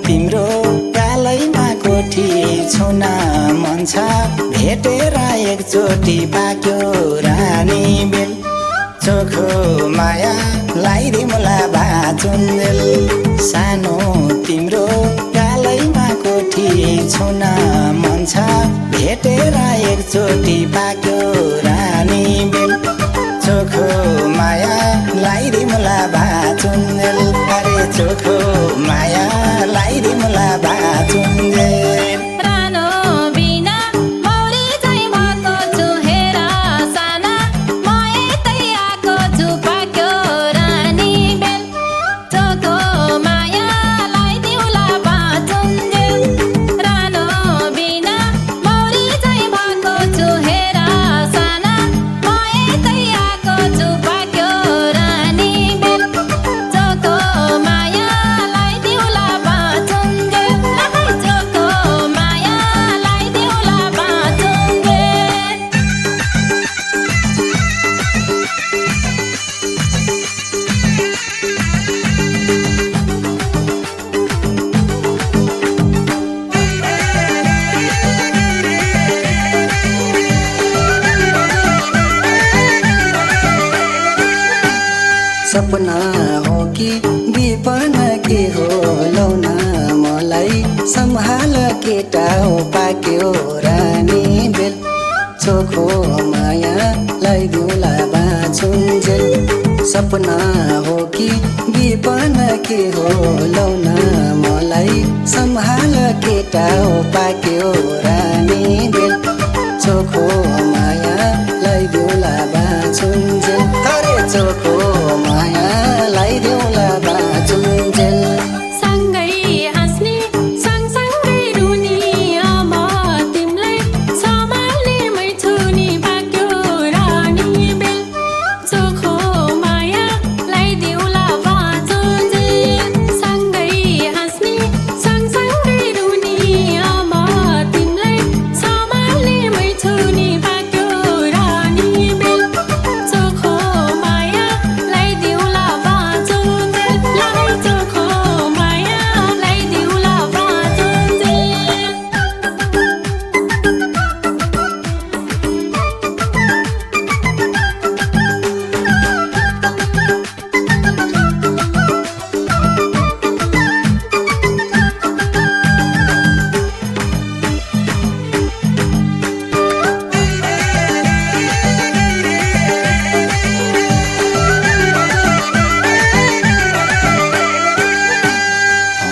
तिम्रो गालैमा कोठी छुन मन छ भेटेर एकचोटि पाक्यो रानी बेल चोखो माया लाइदिमुला भाचुन्जेल सानो तिम्रो गालैमा कोठी छुन मन छ भेटेर एकचोटि पाक्यो रानी बेल चोखो माया लाइदिमुला भाचुन्जेल अरे चोखो माया लाइदिमुला भाचुन्जेल रानो बिना मौरी झैं भएको छु हेर साना म यतै आएको छु पाक्यो रानी बेल चोखो माया लाइदिउला भाचुन्जेल रानो बिना मौरी झैं भएको छु हेर साना म यतै आएको छु पाक्यो रानी बेल चोखो माया लाइदिउला भाचुन्जेल चोखो माया लाइदिउला भाचुन्जेल सपना हो कि विपन के हो लौना मलाई सम्हाल केटा हो पाक्यो रानी बेल चोखो माया लाइदिउला भाचुन्जेल सपना हो कि विपन के हो लौना मलाई सम्हाल केटा हो पाक्यो रानी बेल चोखो माया लाइदिउला भाचुन्जेल अरे चोखो माया लाइदिउला भाचुन्जेल सँगै हाँस्ने सँगसँगै रुनी म तिमीलाई सम्हाल्ने मै छु नि पाक्यो रानी बेल चोखो माया लाइदिउला भाचुन्जेल सँगै हाँस्ने सँगसँगै रुनी म तिमीलाई सम्हाल्ने मै छु नि पाक्यो रानी बेल चोखो माया लाइदिउला भाचुन्जेल चोखो माया लाइदिउला भाचुन्जेल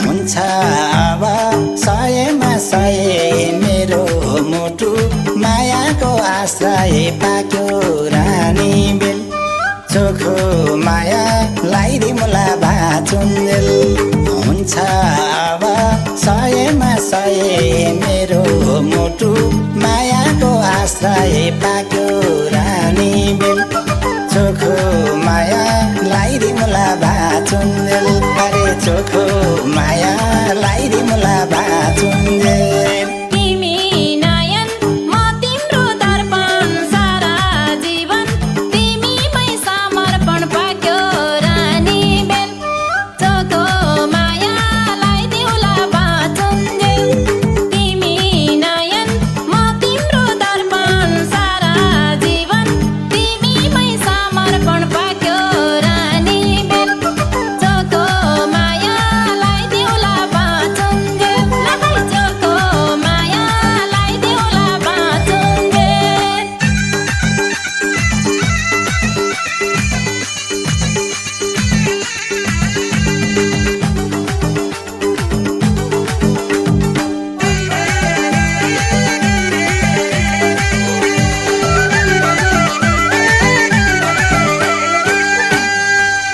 हुन्छ अब सयमा सय मेरो मुटु मायाको आश्रय पाक्यो रानी बेल चोखो माया लाइदिमुला भाचुन्जेल हुन्छ अब सयमा सय मेरो मुटु मायाको आश्रय पाक्यो रानी बेल चोखो माया लाइदिमुला भाचुन्जेल अरे चोखो माया लाइदिमुला भाचुन्जेल तिमी नयन म तिम्रो दर्पण सारा जीवन तिमीमै समर्पण पाक्यो रानी बेल चोखो माया लाइदिउला भाचुन्जेल तिमी नयन म तिम्रो दर्पण सारा जीवन तिमीमै समर्पण पाक्यो रानी बेल चोखो माया लाइदिउला भाचुन्जेल चोखो माया लाइदिउला भाचुन्जेल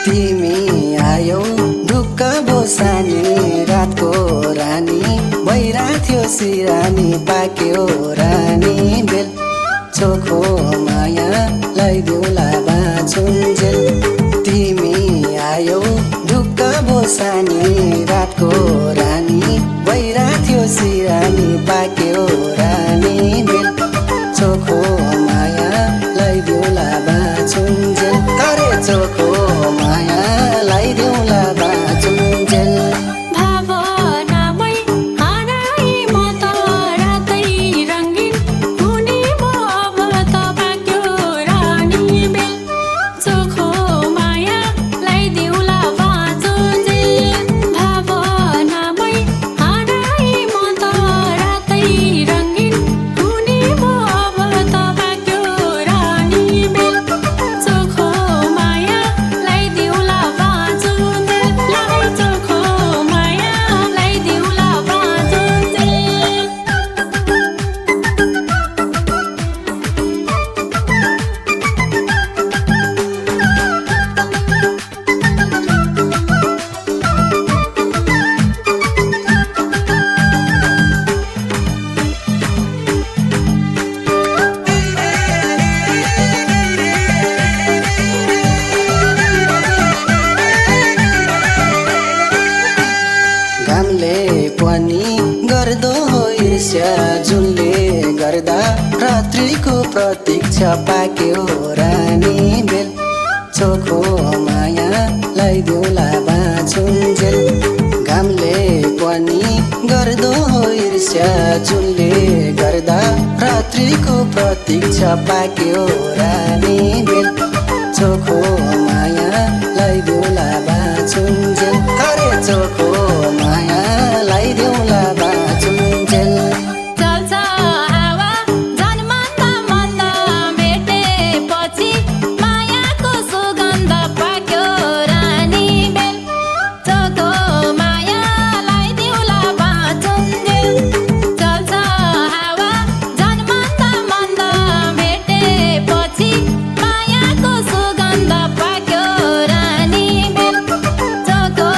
तिमी आयौ ढुक्क भो सानी रातको रानी भइराथ्यो सिरानी पाक्यो रानी बेल चोखो माया लैदेऊला बाँचुन्जेल तिमी आयौ ढुक्क बोसानी रातको रानी भइराथ्यो सिरानी पाक्यो रानी बेल चोखो माया लैदेऊला बाँचुन्जेल अरे चोखो माया लैदेऊला बाँचुन्जेल गर्दो ईर्ष्या जुनले गर्दा रात्रिको प्रतीक्षा पाक्यो रानी बेल चोखो माया लैदेऊला बाँचुन्जेल घामले पनि गर्दो ईर्ष्या जुनले गर्दा रात्रिको प्रतीक्षा पाक्यो रानी बेल चोखो माया लैदेऊला बाँचुन्जेल अरे चोखो माया लैदेऊला बाँचुन्जेल चल्छ हावा झन् मन्दा मन्दा भेटेपछि मायाको सुगन्ध पाक्यो रानी बेल चोखो माया लैदेऊला बाँचुन्जेल चल्छ हावा झन् मन्दा मन्दा भेटेपछि मायाको सुगन्ध पाक्यो रानी बेल चोखो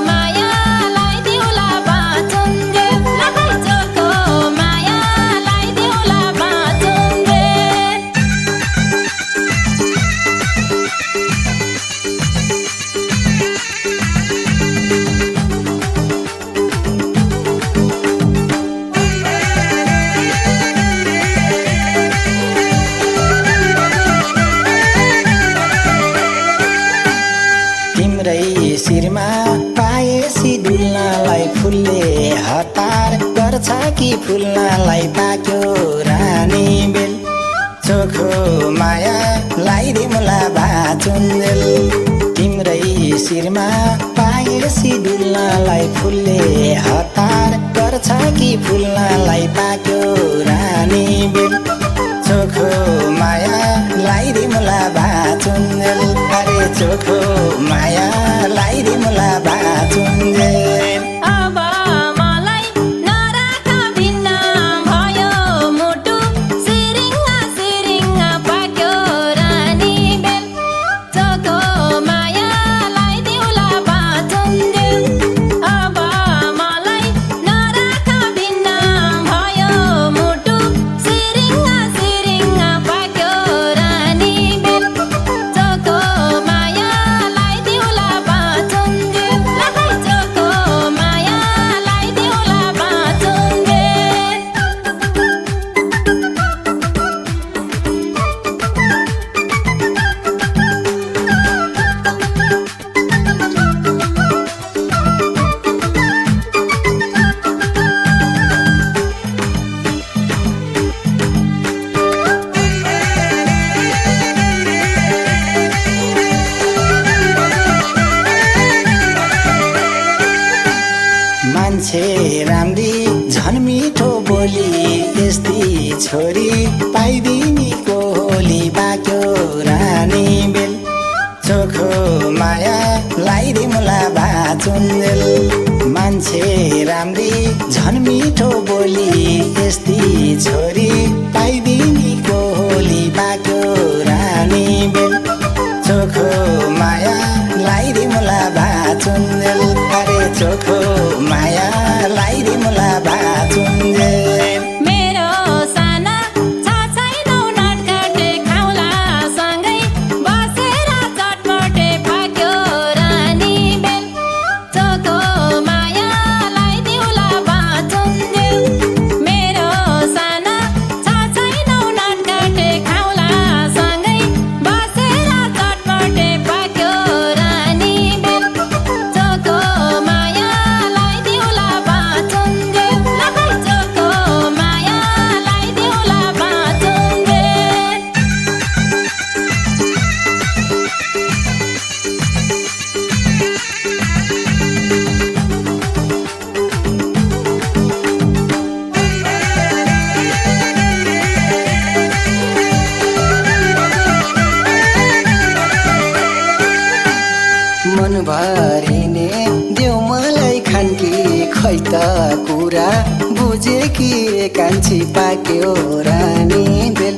माया लैदेऊला बाँचुन्जेल चोखो माया लैदेऊला बाँचुन्जेल तिम्रै शिरमा पाएसी डुल्नलाई फुलले हतार गर्छ कि फुल्नलाई पाक्यो रानी बेल चोखो माया लैदेऊला बाँचुन्जेल तिम्रै शिरमा पाएसी डुल्नलाई फुलले हतार गर्छ कि फुल्नलाई पाक्यो रानी बेल चोखो माया लैदेऊला बाँचुन्जेल अरे चोखो माया लैदेऊला बाँचुन्जेल अब मलाई नराख भिन्न भयो मुटु सिरिङ्गा सिरिङ्गा पाक्यो रानी बेल चोखो माया लैदेऊला बाँचुन्जेल अब मलाई नराख भिन्न भयो मुटु सिरिङ्गा सिरिङ्गा पाक्यो रानी बेल चोखो माया लैदेऊला बाँचुन्जेल चोखो माया लैदेऊला बाँचुन्जेल मान्छे राम्री झन् मिठो बोली यस्ती छोरी पाइदिनी कोली पाक्यो रानी बेल चोखो माया लैदेऊला बाँचुन्जेल मान्छे राम्री झन् मिठो बोली यस्ती छोरी पाइदिनी कोली पाक्यो रानी बेल चोखो माया लैदेऊला बाँचुन्जेल अरे चोखो माया लाइदिउँला बाँचुन्जेल मेरो साना छ छैनौ नटखटे खाउला सँगै बसेर चटपटे पाक्यो रानी बेल चोखो माया लाइदिउँला बाँचुन्जेल मेरो साना छ छैनौ नटखटे खाउला सँगै बसेर चटपटे पाक्यो रानी बेल चोखो माया लाइदिउँला बाँचुन्जेल लखै चोखो माया लाइदिउँला बाँचुन्जेल मनभरिने देऊ मलाई खान्की खै त कुरा बुझे कि कान्छी पाक्यो रानी बेल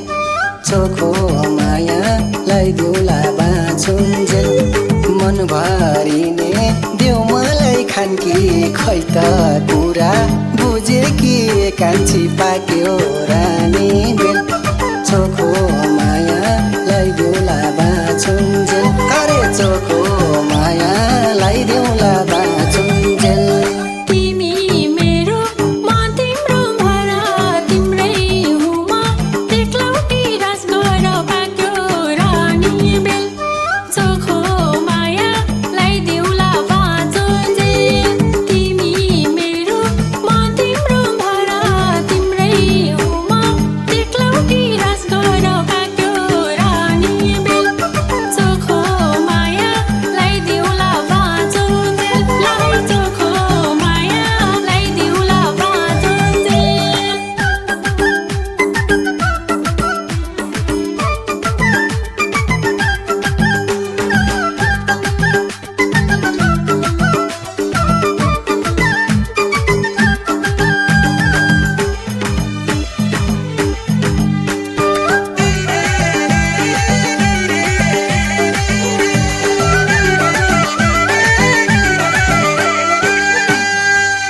चोखो माया लाइदिउँला बाँचुन्जेल मनभरिने देऊ मलाई खान्की खै त कुरा बुझे कि कान्छी पाक्यो रानी बेल चोखो माया लाइदिउँला बाँचुन्जेल अरे चोखो माया लाइदिउँला बाँचुन्जेल तिमी मेरो म तिम्रो भर तिम्रै हुमा देख्लौटी रस गर पाक्यो रानी बेल चोखो माया लाइदिउँला बाँचुन्जेल तिमी मेरो म तिम्रो भर तिम्रै हुमा देख्लौटी रस गर पाक्यो रानी बेल चोखो माया लाइदिउँला बाँचुन्जेल लाई चोखो माया लाइदिउँला बाँचुन्जेल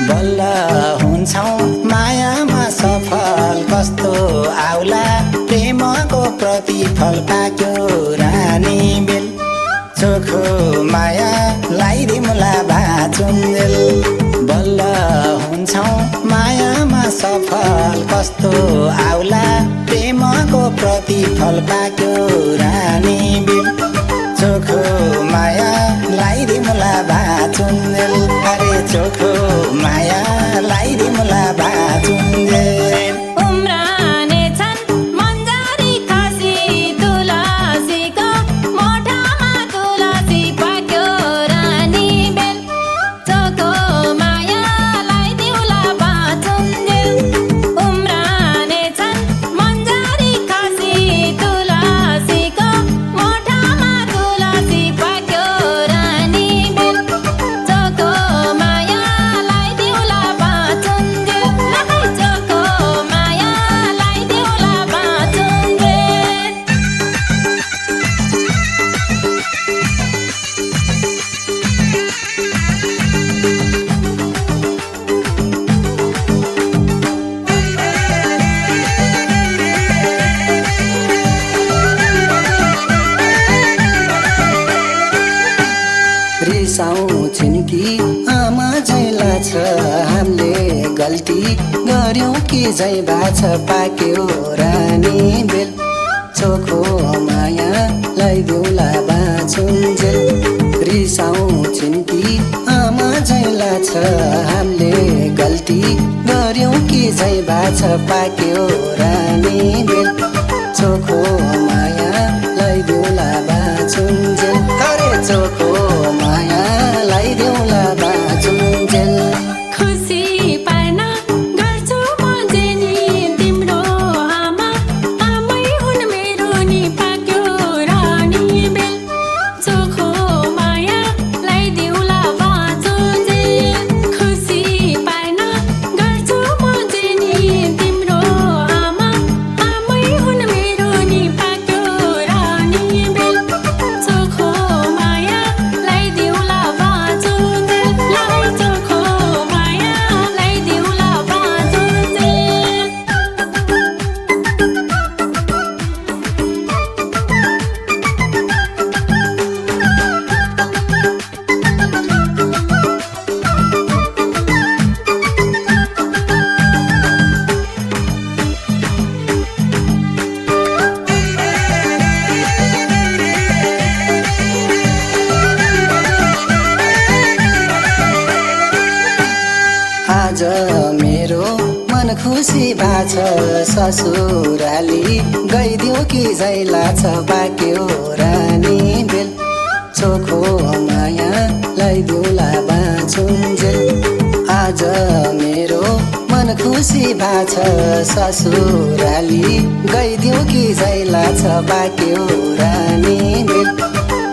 बल्ल हुन्छौ मायामा सफल कस्तो आउला प्रेमको प्रतिफल पाक्यो रानी बेल चोखो माया लाइदिउँला बाँचुन्जेल बल्ल हुन्छौ मायामा सफल कस्तो आउला प्रेमको प्रतिफल पाक्यो रानी बेल चोखो माया लाइदिउँला बाँचुन्जेल अरे चोखो माया लाइदिउँला बाँचुन्जेल उम्राने छन् मन्जरी खसी तुलसीको मोठामा तुलसी पाक्यो रानी बेल चोखो माया लाइदिउँला बाँचुन्जेल उम्राने छन् मन्जरी खसी तुलसीको मोठामा तुलसी पाक्यो रानी बेल चोखो माया लाइदिउँला बाँचुन्जेल लखै चोखो माया लाइदिउँला बाँचुन्जेल रिसाउँछिन् कि आमा झैँ लाग्छ हामीले गल्ती गर्यौँ कि झैँ बाछ पाक्यो रानी बेल चोखो माया लाइदिउँला बाँचुन्जेल रिसाउँछिन् कि आमा झैँ लाग्छ हामीले गल्ती गर्यौँ कि झैँ बाछ पाक्यो रानी बेल चोखो माया लाइदिउँला बाँचुन्जेल अरे चोखो माया लाइदिउँला बाँचुन्जेल खुसी पार्न गर्छु म जेनी तिम्रो आमा आमै हुन् मेरो नि पाक्यो रानी बेल चोखो माया लाइदिउँला बाँचुन्जेल खुसी पार्न गर्छु म जेनी तिम्रो आमा आमै आज मेरो मन खुसी भाछ ससुराली गइदियो कि झै लाग्छ पाक्यो रानी बेल चोखो माया लैदिउला बाँचुन्जेल आज मेरो मन खुसी भाछ ससुराली गइदियो कि झै लाग्छ पाक्यो रानी बेल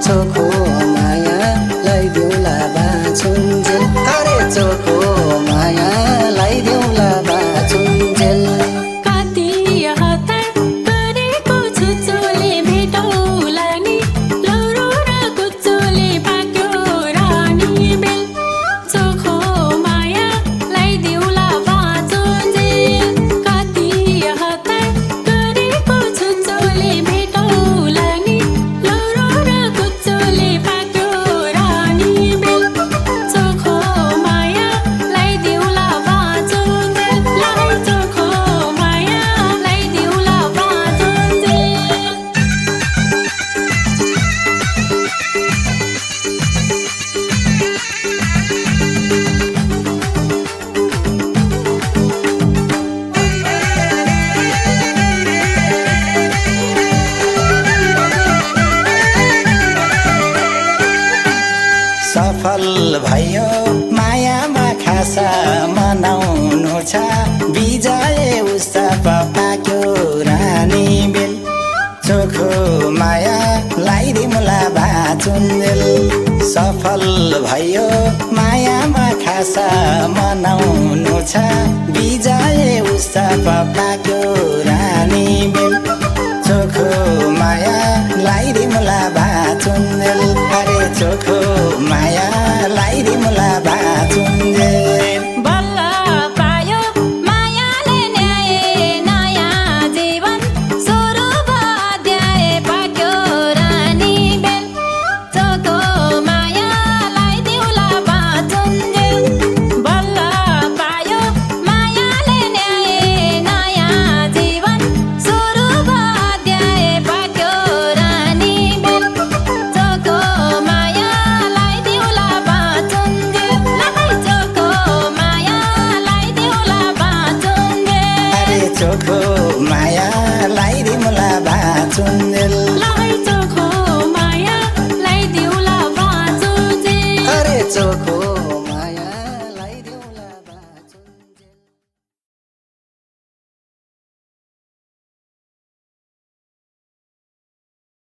चोखो माया लैदिउला बाँचुन्जेल अरे चोखो माया लैदिउला बाँचुन्जेल कति हतार गरेको छु चोले भेटौला नि लौरो र कुचोले पाक्यो रानी बेल चोखो माया लैदिउला बाँचुन्जेल कति हतार गरेको छु चोले भेटौला नि लौरो र कुचोले पाक्यो रानी बेल चोखो माया लैदिउला बाँचुन्जेल लाई चोखो माया लैदिउला बाँचुन्जेल सफल भयो मायामा खासा मनाउनु छ विजय उत्सव पाक्यो रानी बेल चोखो माया लाइदिमुला बाँचुन्जेल सफल भयो मायामा खासा मनाउनु छ विजय उत्सव पाक्यो रानी बेल चोखो माया लाइदिमुला बाँचुन्जेल अरे चोखो माया लाइदिमुला बाँचुन्जेल बल्ल पायो मायाले न्याय नयाँ जीवन स्वरूप अध्याय पाक्यो रानी बेल चोखो माया लैदिउला बाँचुन्जेल बल्ल पायो मायाले न्याय नयाँ जीवन स्वरूप अध्याय पाक्यो रानी बेल चोखो माया लैदिउला बाँचुन्जेल लाई चोखो माया लैदिउला बाँचुन्जेल अरे चोखो माया लाइदिमुला बाँचुन्जेल